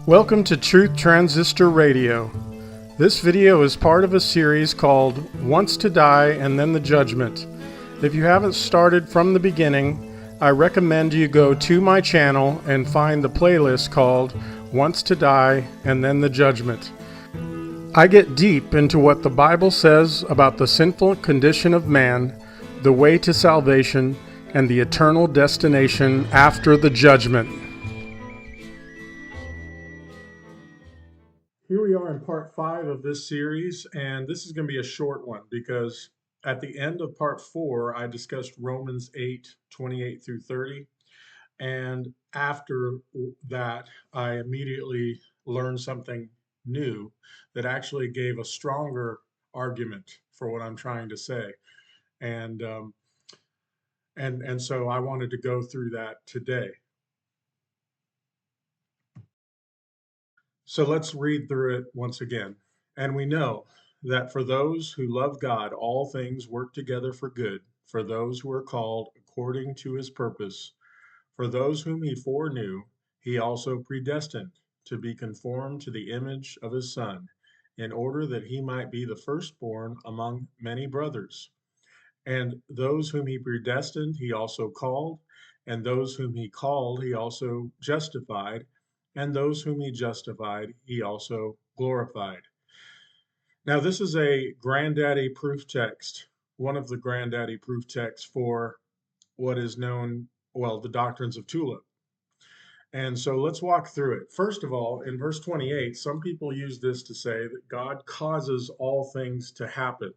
Welcome to Truth Transistor Radio. This video is part of a series called Once to Die and Then the Judgment. If you haven't started from the beginning, I recommend you go to my channel and find the playlist called Once to Die and Then the Judgment. I get deep into what the Bible says about the sinful condition of man, the way to salvation, and the eternal destination after the judgment. Here we are in part 5 of this series, and this is going to be a short one because at the end of part 4, I discussed Romans 8:28 through 30. And after that, I immediately learned something new that actually gave a stronger argument for what I'm trying to say. And so I wanted to go through that today. So let's read through it once again. And we know that for those who love God, all things work together for good, for those who are called according to his purpose. For those whom he foreknew, he also predestined to be conformed to the image of his Son, in order that he might be the firstborn among many brothers. And those whom he predestined, he also called. And those whom he called, he also justified. And those whom he justified, he also glorified. Now, this is a granddaddy proof text, one of the granddaddy proof texts for what is known, well, the doctrines of tulip. And so let's walk through it. First of all, in verse 28, some people use this to say that God causes all things to happen.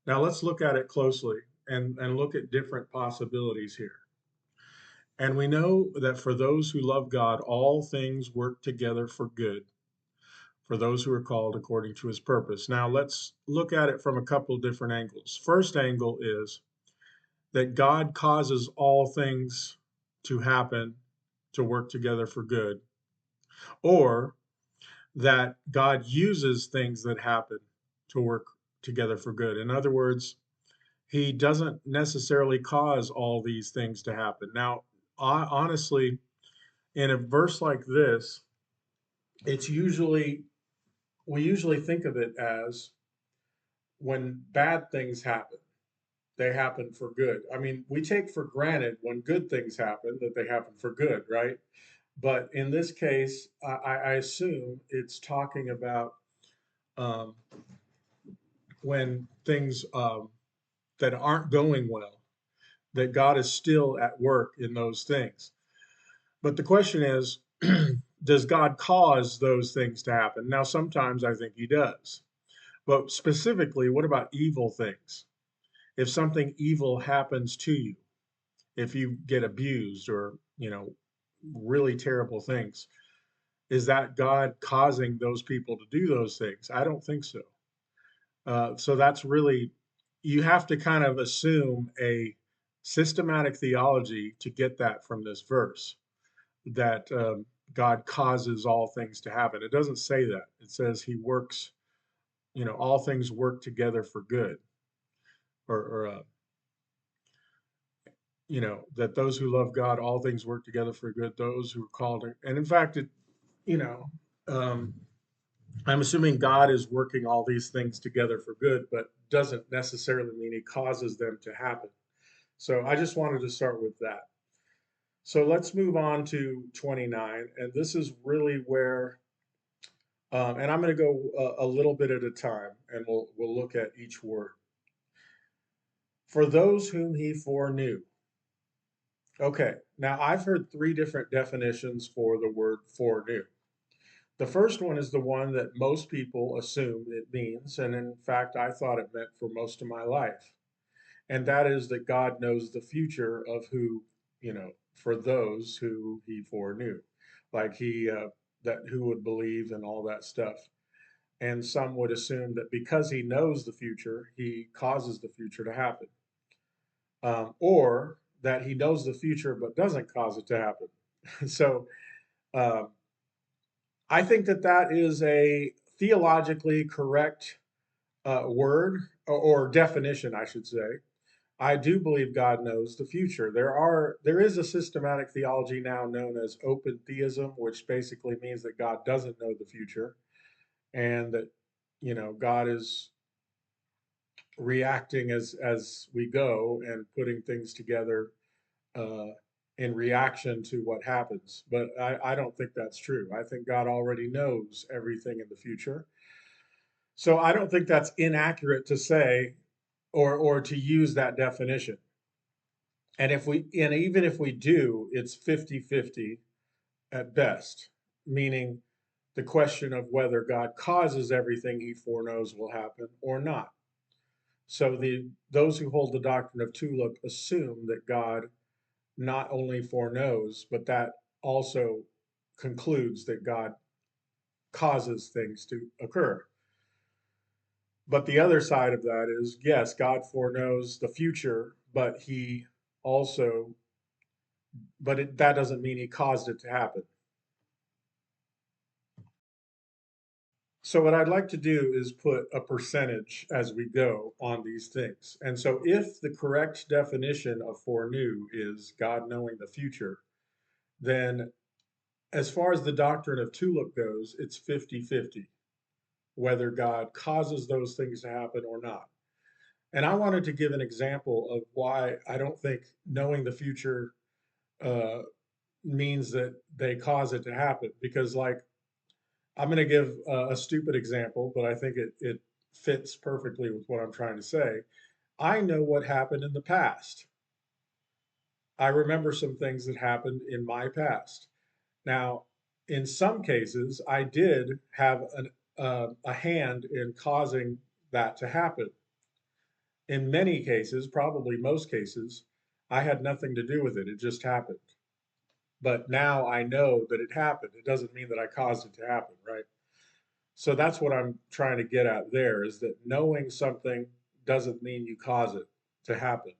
Now let's look at it closely and look at different possibilities here. And we know that for those who love God, all things work together for good, for those who are called according to his purpose. Now let's look at it from a couple different angles. First angle is that God causes all things to happen, to work together for good, or that God uses things that happen to work together for good. In other words, he doesn't necessarily cause all these things to happen. Now, honestly, in a verse like this, it's usually, we usually think of it as when bad things happen, they happen for good. I mean, we take for granted when good things happen that they happen for good, right? But in this case, I assume it's talking about um, when things that aren't going well, that God is still at work in those things. But the question is, does God cause those things to happen? Now, sometimes I think he does. But specifically, what about evil things? If something evil happens to you, if you get abused or, really terrible things, is that God causing those people to do those things? I don't think so. So that's really, you have to kind of assume a systematic theology to get that from this verse, that God causes all things to happen. It doesn't say that. It says he works, all things work together for good, or that those who love God, all things work together for good, those who are called. And in fact, you know, um, I'm assuming God is working all these things together for good, but doesn't necessarily mean he causes them to happen. So I just wanted to start with that. So let's move on to 29. And this is really where, and I'm going to go a little bit at a time, and we'll look at each word. For those whom he foreknew. Okay, now I've heard three different definitions for the word foreknew. The first one is the one that most people assume it means, and in fact, I thought it meant for most of my life. And that is that God knows the future of who, for those who he foreknew, like that who would believe and all that stuff. And some would assume that because he knows the future, he causes the future to happen, or that he knows the future but doesn't cause it to happen. So um, I think that that is a theologically correct word or definition, I should say. I do believe God knows the future. There is a systematic theology now known as open theism, which basically means that God doesn't know the future and that God is reacting as we go and putting things together uh, in reaction to what happens. But I don't think that's true. I think God already knows everything in the future. So I don't think that's inaccurate to say or to use that definition. And even if we do, it's 50-50 at best, meaning the question of whether God causes everything he foreknows will happen or not. So those who hold the doctrine of tulip assume that God not only foreknows, but that also concludes that God causes things to occur. But the other side of that is, yes, God foreknows the future, but he also, that doesn't mean he caused it to happen. So what I'd like to do is put a percentage as we go on these things. And so if the correct definition of foreknew is God knowing the future, then as far as the doctrine of tulip goes, it's 50-50, whether God causes those things to happen or not. And I wanted to give an example of why I don't think knowing the future uh, means that they cause it to happen. Because, like, I'm going to give a stupid example, but I think it fits perfectly with what I'm trying to say. I know what happened in the past. I remember some things that happened in my past. Now, in some cases, I did have a hand in causing that to happen. In many cases, probably most cases, I had nothing to do with it. It just happened. But now I know that it happened. It doesn't mean that I caused it to happen, right? So that's what I'm trying to get at there is that knowing something doesn't mean you cause it to happen.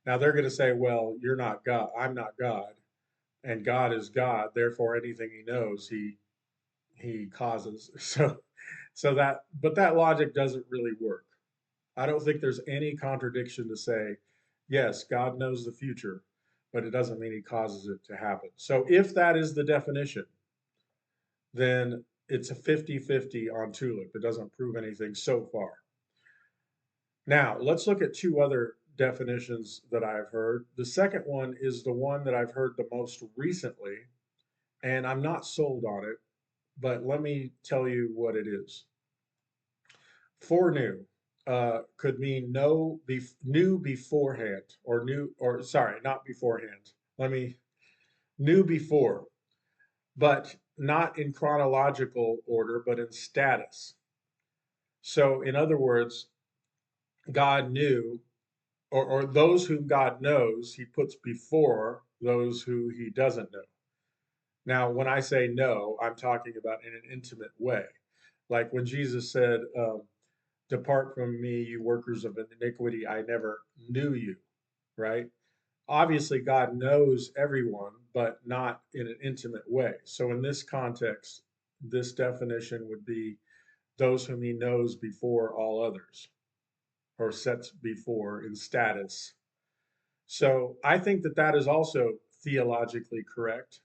Now they're going to say, well, you're not God. I'm not God. And God is God. Therefore, anything he knows, he causes. But that logic doesn't really work. I don't think there's any contradiction to say, yes, God knows the future, but it doesn't mean he causes it to happen. So if that is the definition, then it's a 50-50 on tulip. It doesn't prove anything so far. Now, let's look at two other definitions that I've heard. The second one is the one that I've heard the most recently, and I'm not sold on it, but let me tell you what it is. Foreknew could mean knew beforehand, or knew, or sorry, not beforehand. Let me knew before, but not in chronological order, but in status. So, in other words, God knew, or those whom God knows, he puts before those who he doesn't know. Now, when I say know, I'm talking about in an intimate way. Like when Jesus said, depart from me, you workers of iniquity, I never knew you, right? Obviously, God knows everyone, but not in an intimate way. So, in this context, this definition would be those whom he knows before all others, or sets before in status. So, I think that that is also theologically correct.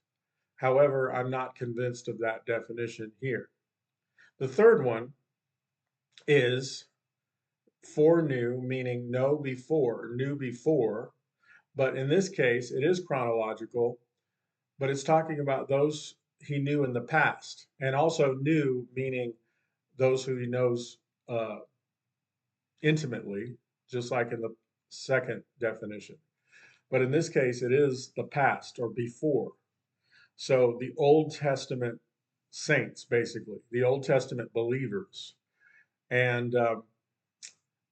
However, I'm not convinced of that definition here. The third one is foreknew, meaning know before, knew before, but in this case, it is chronological, but it's talking about those he knew in the past, and also knew, meaning those who he knows uh, intimately, just like in the second definition. But in this case, it is the past or before. So the Old Testament saints, basically, the Old Testament believers. And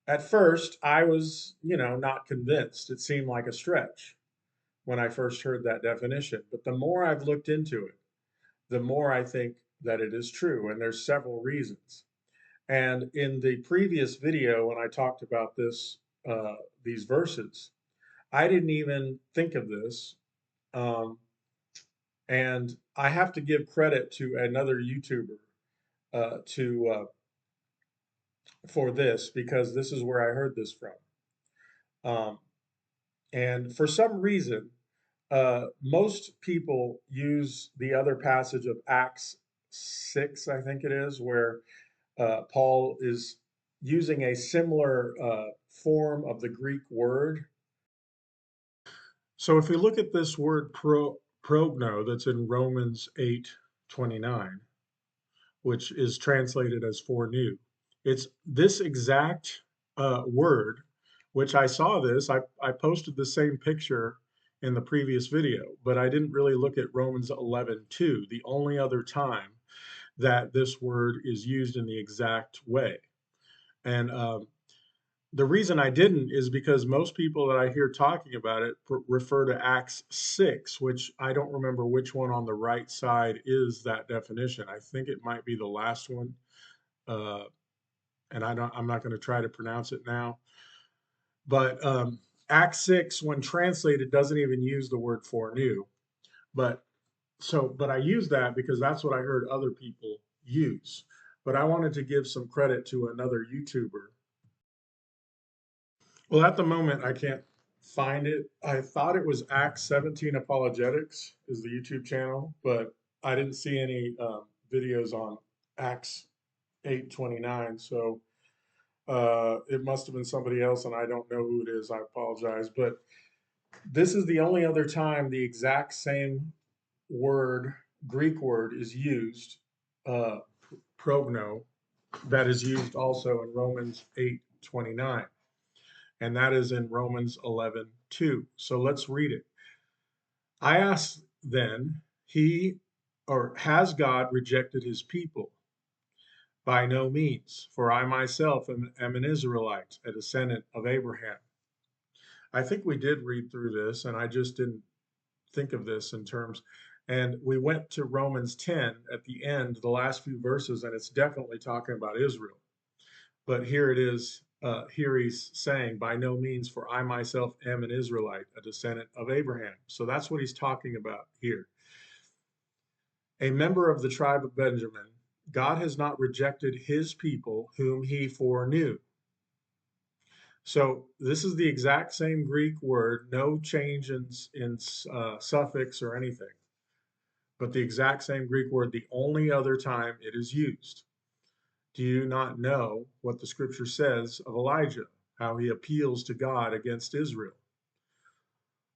at first, I was, not convinced. It seemed like a stretch when I first heard that definition. But the more I've looked into it, the more I think that it is true. And there's several reasons. And in the previous video, when I talked about these verses, I didn't even think of this. Um, and I have to give credit to another YouTuber to for this because this is where I heard this from. Um, and for some reason, most people use the other passage of Acts 6, I think it is, where Paul is using a similar form of the Greek word. So if we look at this word progno that's in Romans 8:29, which is translated as foreknew, it's this exact word, which I saw this. I posted the same picture in the previous video, but I didn't really look at Romans 11:2, the only other time that this word is used in the exact way. And the reason I didn't is because most people that I hear talking about it refer to Acts 6, which I don't remember which one on the right side is that definition. I think it might be the last one. Uh, and I'm not going to try to pronounce it now. But Acts 6, when translated, doesn't even use the word foreknew. But but I use that because that's what I heard other people use. But I wanted to give some credit to another YouTuber. Well, at the moment, I can't find it. I thought it was Acts 17 Apologetics is the YouTube channel, but I didn't see any videos on Acts 8:29. So it must have been somebody else, and I don't know who it is. I apologize. But this is the only other time the exact same word, Greek word, is used, uh, progno, that is used also in Romans 8:29. And that is in Romans 11:2. So let's read it. I ask then, has God rejected his people? By no means, for I myself am an Israelite, a descendant of Abraham. I think we did read through this, and I just didn't think of this in terms. And we went to Romans 10 at the end, the last few verses, and it's definitely talking about Israel. But here it is. Here he's saying, by no means, for I myself am an Israelite, a descendant of Abraham. So that's what he's talking about here. A member of the tribe of Benjamin, God has not rejected his people whom he foreknew. So this is the exact same Greek word, no change in suffix or anything, but the exact same Greek word, the only other time it is used. Do you not know what the scripture says of Elijah, how he appeals to God against Israel?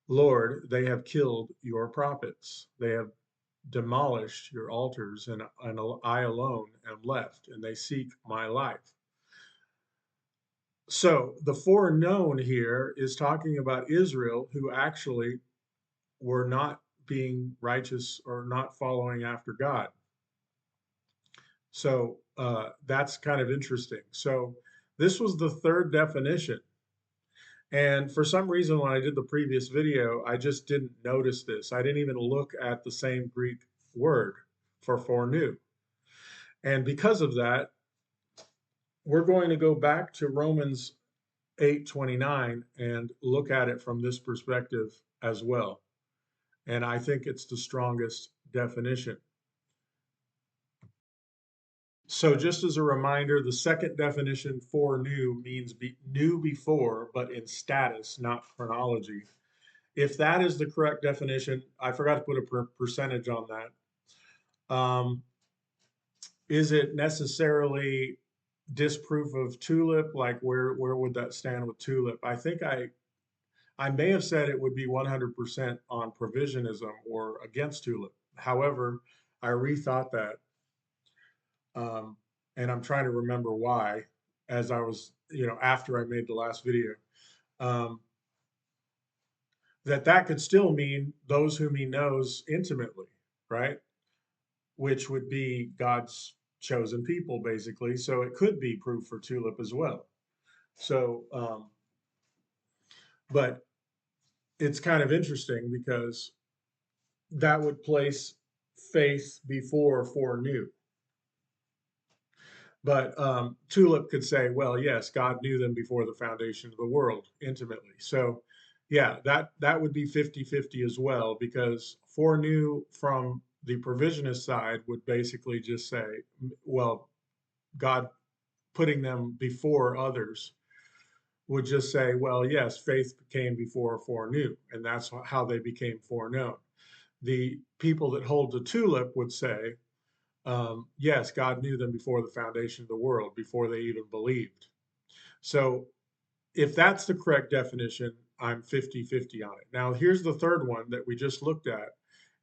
Lord, they have killed your prophets. They have demolished your altars, and I alone am left, and they seek my life. So the foreknown here is talking about Israel, who actually were not being righteous or not following after God. So that's kind of interesting. So this was the third definition. And for some reason, when I did the previous video, I just didn't notice this. I didn't even look at the same Greek word for foreknew. And because of that, we're going to go back to Romans 8:29 and look at it from this perspective as well. And I think it's the strongest definition. So just as a reminder, the second definition for new means new before, but in status, not chronology. If that is the correct definition, I forgot to put a percentage on that. Is it necessarily disproof of tulip? Like where would that stand with tulip? I think I may have said it would be 100% on provisionism or against tulip. However, I rethought that, um, and I'm trying to remember why. As I was, after I made the last video, um, that could still mean those whom he knows intimately, right? Which would be God's chosen people, basically. So it could be proof for tulip as well. So, but it's kind of interesting because that would place faith before foreknew. But tulip could say, well, yes, God knew them before the foundation of the world intimately. So, yeah, that would be 50-50 as well, because foreknew from the provisionist side would basically just say, well, God putting them before others would just say, well, yes, faith came before foreknew, and that's how they became foreknown. The people that hold the tulip would say, yes, God knew them before the foundation of the world, before they even believed. So if that's the correct definition, I'm 50-50 on it. Now, here's the third one that we just looked at,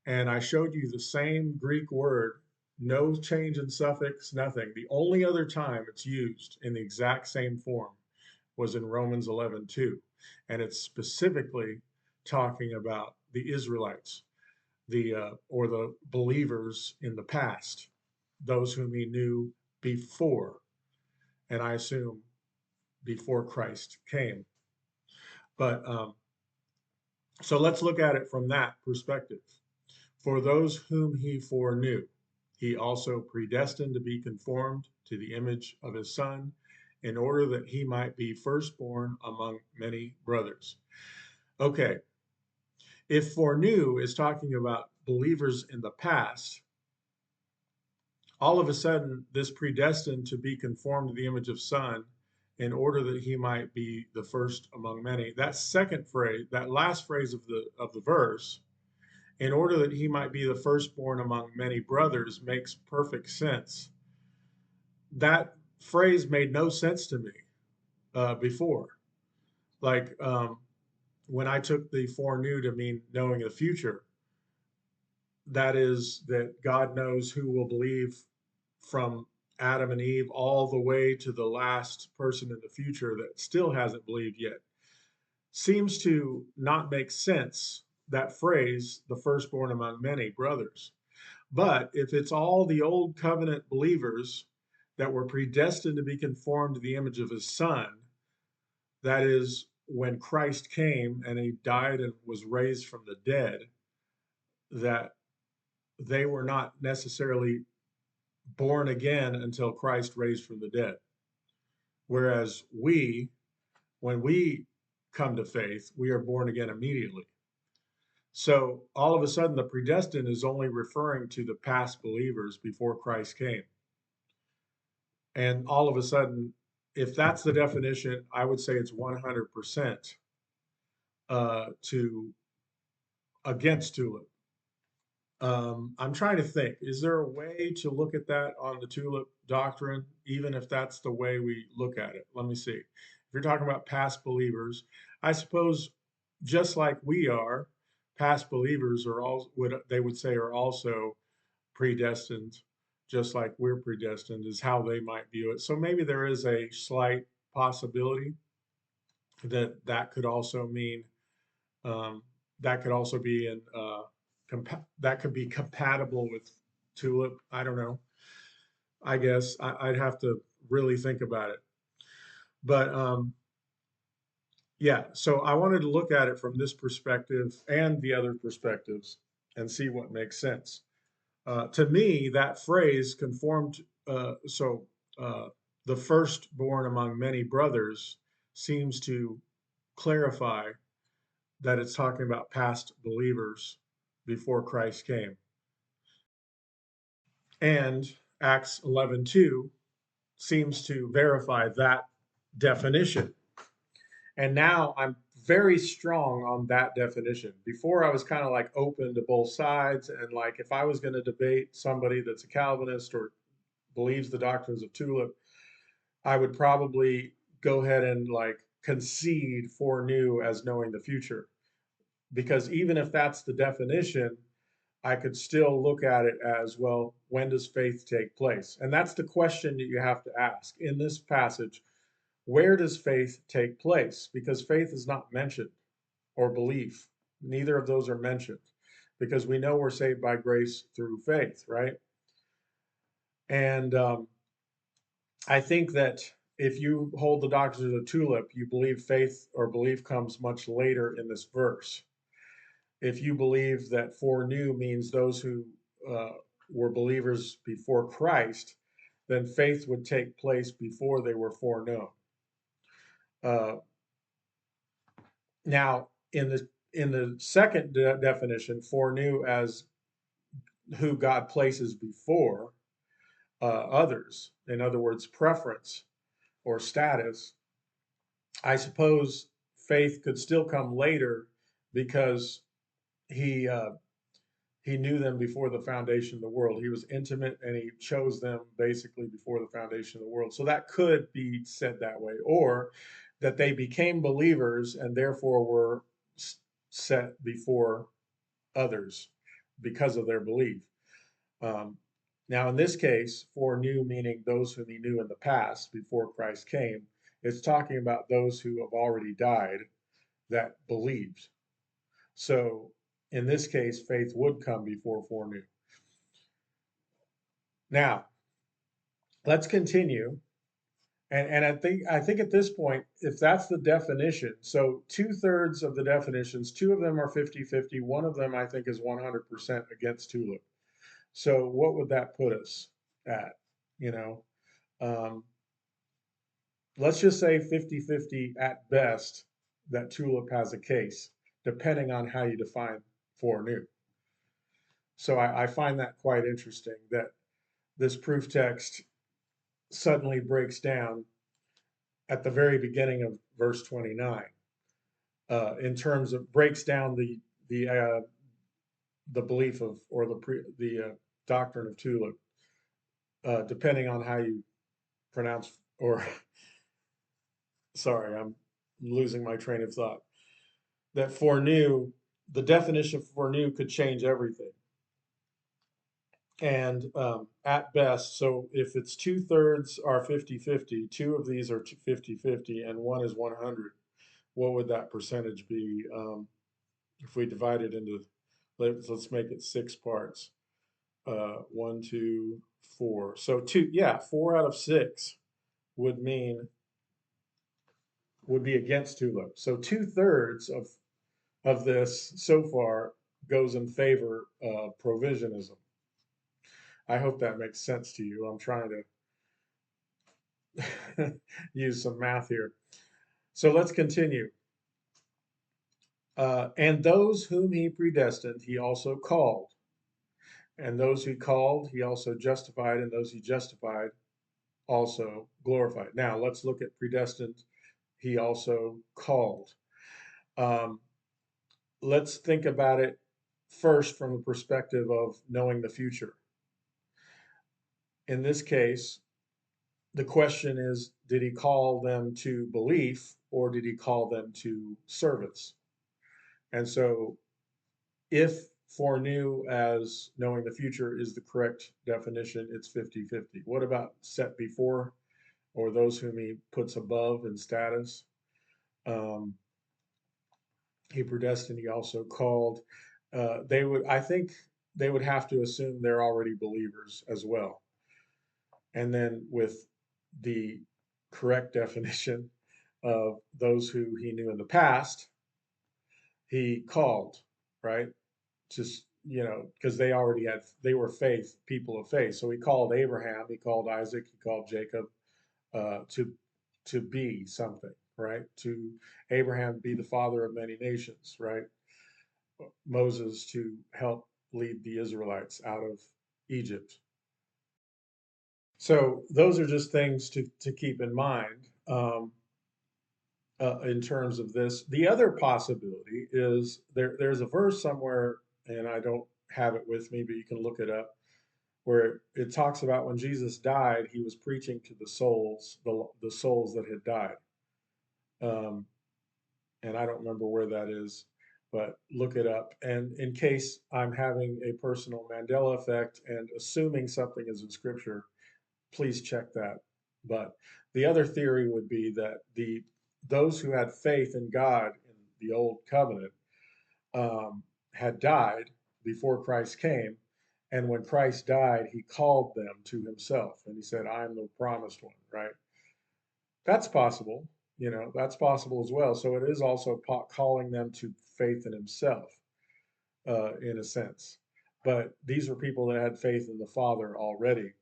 and I showed you the same Greek word, no change in suffix, nothing. The only other time it's used in the exact same form was in Romans 11:2, and it's specifically talking about the Israelites, the or the believers in the past, those whom he knew before, and I assume before Christ came. But so let's look at it from that perspective. For those whom he foreknew, he also predestined to be conformed to the image of his Son, in order that he might be firstborn among many brothers. Okay, if foreknew is talking about believers in the past, all of a sudden, this predestined to be conformed to the image of Son, in order that he might be the first among many. That second phrase, that last phrase of the verse, in order that he might be the firstborn among many brothers, makes perfect sense. That phrase made no sense to me before. Like when I took the foreknew to mean knowing the future, that is, that God knows who will believe from Adam and Eve all the way to the last person in the future that still hasn't believed yet. Seems to not make sense, that phrase, the firstborn among many brothers. But if it's all the old covenant believers that were predestined to be conformed to the image of his Son, that is, when Christ came and he died and was raised from the dead, that they were not necessarily born again until Christ raised from the dead. Whereas we, when we come to faith, we are born again immediately. So all of a sudden, the predestined is only referring to the past believers before Christ came. And all of a sudden, if that's the definition, I would say it's 100% to against tulip. I'm trying to think, is there a way to look at that on the tulip doctrine, even if that's the way we look at it? Let me see. If you're talking about past believers, I suppose just like we are, past believers are all would they would say are also predestined, just like we're predestined, is how they might view it. So maybe there is a slight possibility that that could also mean um, that could also be in that could be compatible with tulip. I don't know. I guess I'd have to really think about it. But yeah, so I wanted to look at it from this perspective and the other perspectives and see what makes sense. To me, that phrase conformed, so uh, the firstborn among many brothers seems to clarify that it's talking about past believers before Christ came. And Acts 11:2 seems to verify that definition. And now I'm very strong on that definition. Before I was kind of like open to both sides. And like if I was going to debate somebody that's a Calvinist or believes the doctrines of tulip, I would probably go ahead and like concede foreknew as knowing the future. Because even if that's the definition, I could still look at it as, well, when does faith take place? And that's the question that you have to ask in this passage. Where does faith take place? Because faith is not mentioned, or belief. Neither of those are mentioned, because we know we're saved by grace through faith, right? And I think that if you hold the doctrine of the tulip, you believe faith or belief comes much later in this verse. If you believe that foreknew means those who uh, were believers before Christ, then faith would take place before they were foreknown. Uh, Now, in the second definition, foreknew as who God places before others, in other words, preference or status, I suppose faith could still come later because he uh, he knew them before the foundation of the world. He was intimate and he chose them basically before the foundation of the world. So that could be said that way, or that they became believers and therefore were set before others because of their belief. Um, Now, in this case, foreknew meaning those whom he knew in the past before Christ came, it's talking about those who have already died that believed. So in this case, faith would come before foreknew. Now, let's continue. And I think at this point, if that's the definition, so two-thirds of the definitions, two of them are 50-50, one of them I think is 100% against tulip. So what would that put us at? You know, um, let's just say 50-50 at best that tulip has a case, depending on how you define foreknew. So I find that quite interesting that this proof text suddenly breaks down at the very beginning of verse 29 in terms of breaks down the belief of or the doctrine of tulip, depending on how you pronounce or sorry, I'm losing my train of thought. That foreknew, the definition of foreknew could change everything. And at best, so if it's two-thirds are 50-50, two of these are 50-50, and one is 100, what would that percentage be if we divide it into, let's make it six parts. One, two, four. So two, yeah, 4 out of 6 would mean would be against tulip. So two-thirds of this so far goes in favor of provisionism. I hope that makes sense to you. I'm trying to use some math here. So let's continue. And those whom he predestined, he also called. And those he called, he also justified. And those he justified, also glorified. Now let's look at predestined. He also called. Um, let's think about it first from the perspective of knowing the future. In this case, the question is, did he call them to belief or did he call them to service? And so if foreknew as knowing the future is the correct definition, it's 50-50. What about set before or those whom he puts above in status? Um, he predestined, he also called. They would, I think, they would have to assume they're already believers as well. And then with the correct definition of those who he knew in the past, he called, right? Just, because they were faith, people of faith. So he called Abraham, he called Isaac, he called Jacob to be something, right? To Abraham be the father of many nations, right? Moses to help lead the Israelites out of Egypt. So those are just things to keep in mind in terms of this. The other possibility is there's a verse somewhere, and I don't have it with me, but you can look it up, where it talks about when Jesus died, he was preaching to the souls that had died. Um, and I don't remember where that is, but look it up. And in case I'm having a personal Mandela effect and assuming something is in Scripture, please check that. But the other theory would be that those who had faith in God in the old covenant had died before Christ came, and when Christ died, he called them to himself, and he said, "I am the promised one." Right? That's possible. That's possible as well. So it is also calling them to faith in himself, in a sense. But these were people that had faith in the Father already.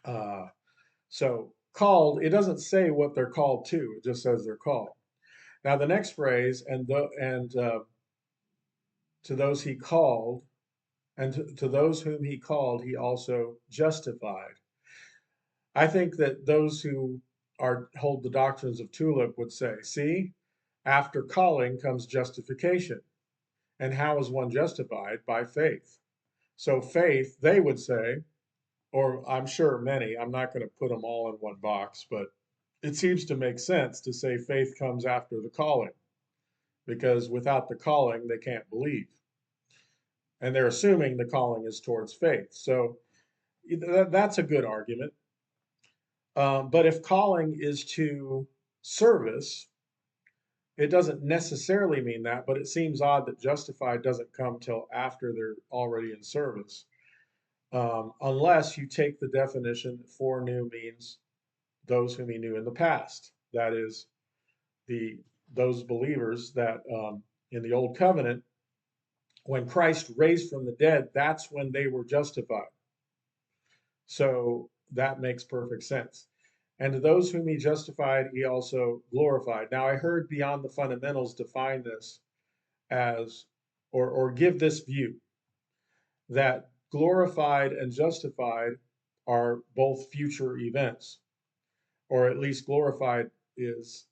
Uh, So called, it doesn't say what they're called to. It just says they're called. Now the next phrase, and to those he called, and to those whom he called, he also justified. I think that those who hold the doctrines of Tulip would say, see, after calling comes justification. And how is one justified? By faith. So faith, they would say, or I'm sure many, I'm not going to put them all in one box, but it seems to make sense to say faith comes after the calling, because without the calling, they can't believe. And they're assuming the calling is towards faith. So that's a good argument. But if calling is to service, it doesn't necessarily mean that, but it seems odd that justified doesn't come till after they're already in service. Unless you take the definition that foreknew means those whom he knew in the past. That is, those believers that in the old covenant, when Christ raised from the dead, that's when they were justified. So that makes perfect sense. And to those whom he justified, he also glorified. Now I heard Beyond the Fundamentals define this as, or give this view, that glorified and justified are both future events, or at least glorified is,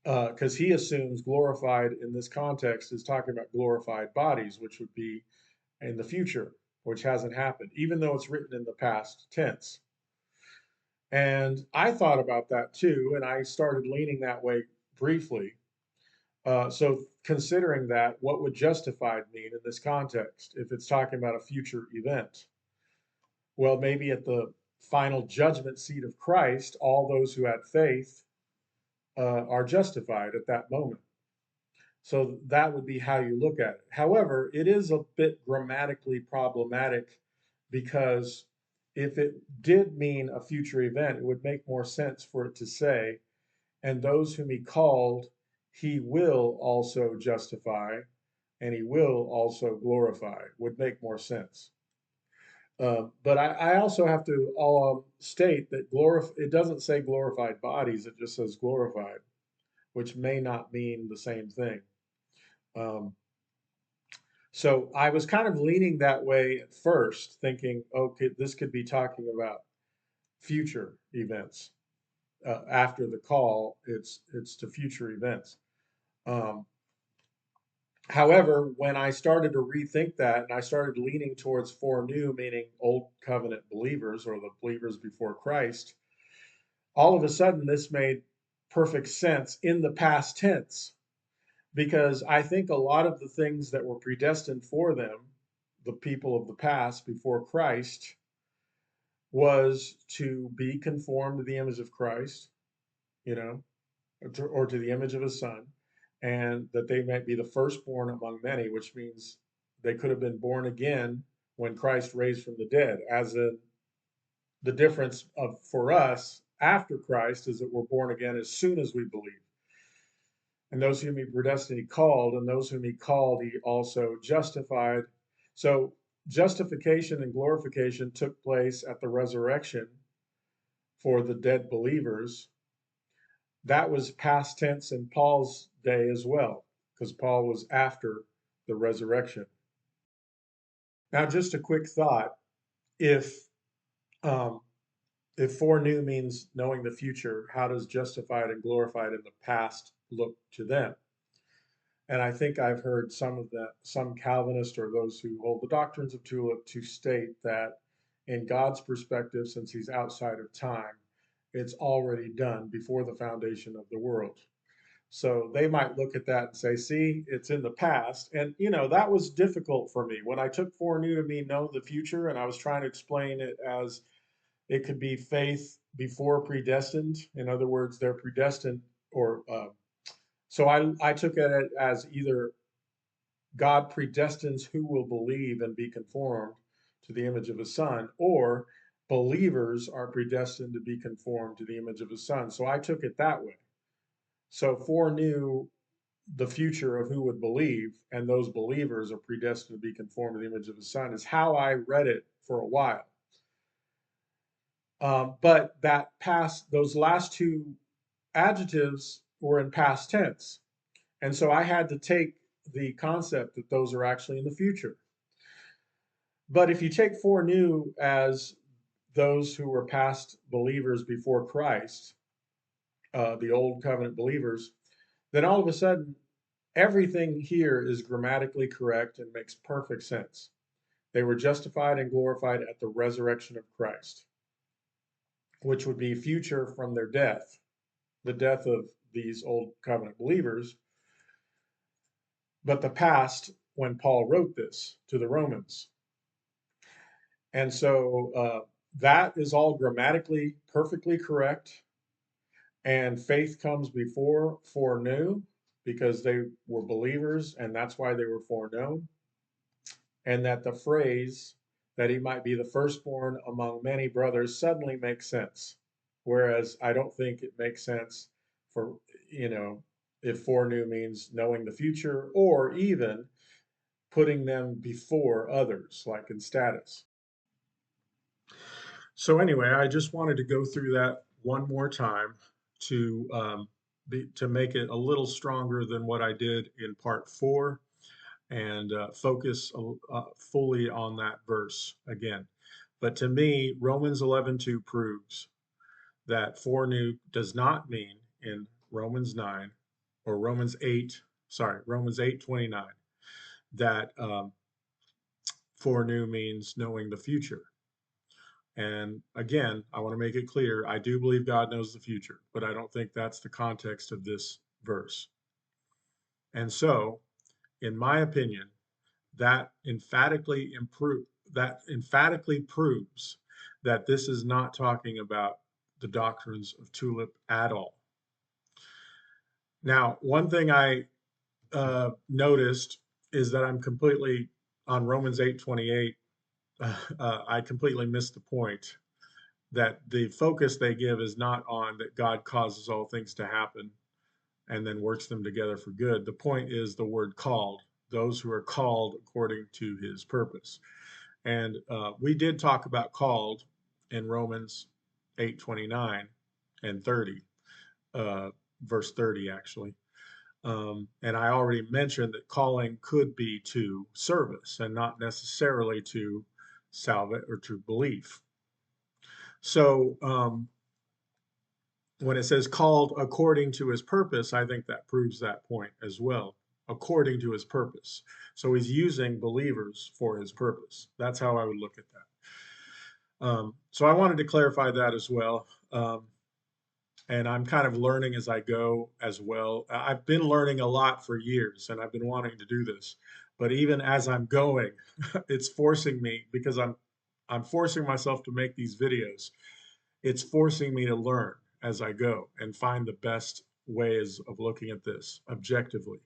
because he assumes glorified in this context is talking about glorified bodies, which would be in the future, which hasn't happened, even though it's written in the past tense. And I thought about that too, and I started leaning that way briefly. So considering that, what would justified mean in this context if it's talking about a future event? Well, maybe at the final judgment seat of Christ, all those who had faith are justified at that moment. So that would be how you look at it. However, it is a bit grammatically problematic because if it did mean a future event, it would make more sense for it to say, and those whom he called, he will also justify, and he will also glorify, would make more sense. But I also have to state that it doesn't say glorified bodies, it just says glorified, which may not mean the same thing. Um, so I was kind of leaning that way at first, thinking, okay, this could be talking about future events. After the call, it's to future events. Um, However, when I started to rethink that and I started leaning towards foreknew, meaning old covenant believers or the believers before Christ, all of a sudden this made perfect sense in the past tense, because I think a lot of the things that were predestined for them, the people of the past before Christ, was to be conformed to the image of Christ, you know, or to the image of his son, and that they might be the firstborn among many, which means they could have been born again when Christ raised from the dead. As in, the difference of for us after Christ is that we're born again as soon as we believe. And those whom he predestined, he called, and those whom he called, he also justified. So justification and glorification took place at the resurrection for the dead believers. That was past tense in Paul's day as well, because Paul was after the resurrection. Now, just a quick thought: if um, if foreknew means knowing the future, how does justified and glorified in the past look to them? And I think I've heard some Calvinists or those who hold the doctrines of Tulip to state that in God's perspective, since he's outside of time, it's already done before the foundation of the world. So they might look at that and say, see, it's in the past. And, that was difficult for me. When I took foreknew to mean know the future, and I was trying to explain it as it could be faith before predestined. In other words, they're predestined, or so I took it as either God predestines who will believe and be conformed to the image of his son, or believers are predestined to be conformed to the image of his son. So I took it that way. So foreknew the future of who would believe, and those believers are predestined to be conformed to the image of his son, is how I read it for a while. But those last two adjectives were in past tense. And so I had to take the concept that those are actually in the future. But if you take foreknew as those who were past believers before Christ, the old covenant believers, then all of a sudden everything here is grammatically correct and makes perfect sense. They were justified and glorified at the resurrection of Christ, which would be future from their death, the death of these old covenant believers, but the past when Paul wrote this to the Romans. And so that is all grammatically perfectly correct. And faith comes before foreknew because they were believers and that's why they were foreknown. And that the phrase that he might be the firstborn among many brothers suddenly makes sense. Whereas I don't think it makes sense for, if foreknew means knowing the future or even putting them before others, like in status. So anyway, I just wanted to go through that one more time to to make it a little stronger than what I did in part 4 and focus fully on that verse again. But to me, Romans 11:2 proves that foreknew does not mean in Romans 9 or Romans 8:29 that foreknew means knowing the future. And again, I want to make it clear, I do believe God knows the future, but I don't think that's the context of this verse. And so, in my opinion, that emphatically proves that this is not talking about the doctrines of tulip at all. Now, one thing I noticed is that I'm completely on Romans 8:28. I completely missed the point that the focus they give is not on that God causes all things to happen and then works them together for good. The point is the word called, those who are called according to his purpose. And we did talk about called in Romans 8:29 and 30, verse 30 actually. And I already mentioned that calling could be to service and not necessarily to salvation or to belief. So when it says called according to his purpose, I think that proves that point as well, according to his purpose. So he's using believers for his purpose. That's how I would look at that. So I wanted to clarify that as well. And I'm kind of learning as I go as well. I've been learning a lot for years and I've been wanting to do this. But even as I'm going, it's forcing me because I'm forcing myself to make these videos. It's forcing me to learn as I go and find the best ways of looking at this objectively.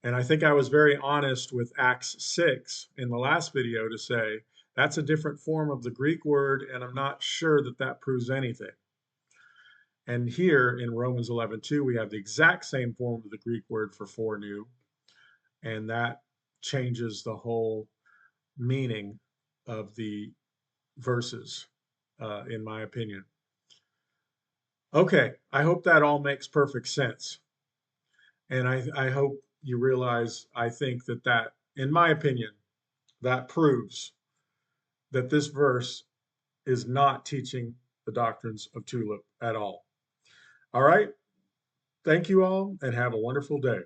And I think I was very honest with Acts 6 in the last video to say that's a different form of the Greek word, and I'm not sure that that proves anything. And here in Romans 11:2, we have the exact same form of the Greek word for foreknew, and that changes the whole meaning of the verses, in my opinion. Okay, I hope that all makes perfect sense. And I hope you realize, I think that, in my opinion, that proves that this verse is not teaching the doctrines of tulip at all. All right, thank you all and have a wonderful day.